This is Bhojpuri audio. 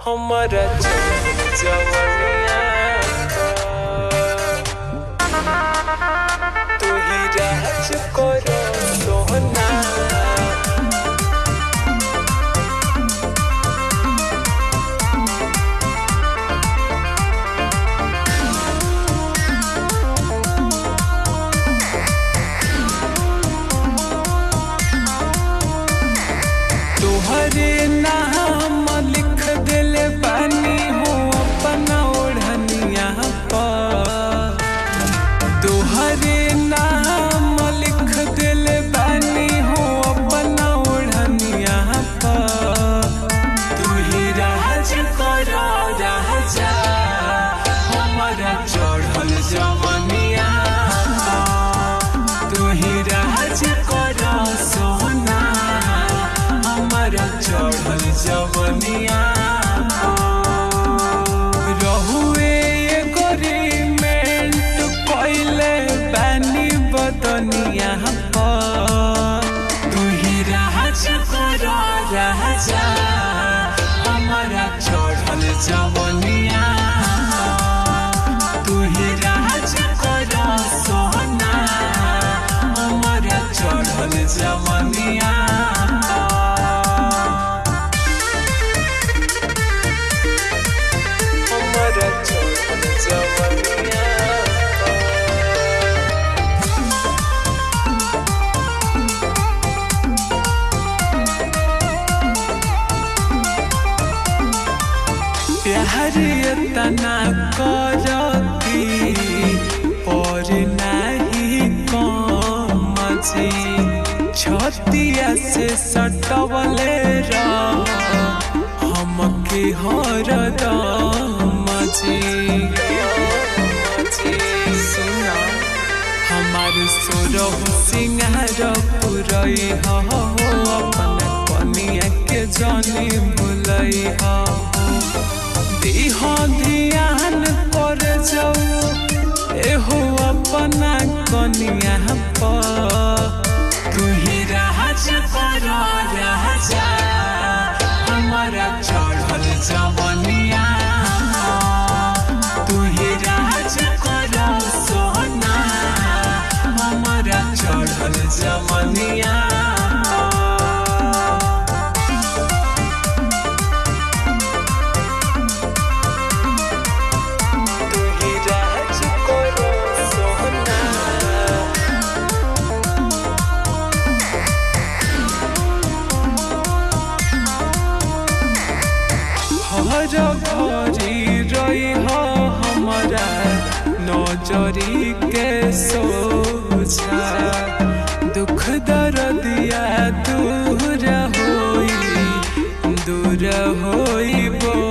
हमारा जवनिया तू ही राज करो सोहना तुहरे नाम लिख दिल बानी हो अपना ओढ़निया पर तुहरे नाम लिख दिल बानी हो अपना ओढ़निया पर तू ही राज करो राजा हमारा चढ़ल जवनिया तू ही राज करो सोना हमारा चढ़ल जवनिया रहुए एग्रीमेंट कइले बानी बदनिया तू ही राज करो राजा हमारा चढ़ल जवनिया तू ही राज करो सोना हमारा चढ़ल जवनिया प्यार तना करती पर नहीं कम छतिया से सटवले हमके हरदम सुना हमार सोरह सिंगार पुरई हो अपन कनिया के जानी भुलई हो दीह ध्यान कर जाऊ एहो अपना कनिया पर तू ही राज करो राजा हमारा चढ़ल जवनिया तू ही राज करो सोना हमारा चढ़ल जवनिया हर घरी रही हमारा नजरी के सोचा दुख दर्दिया दूर होई बोझा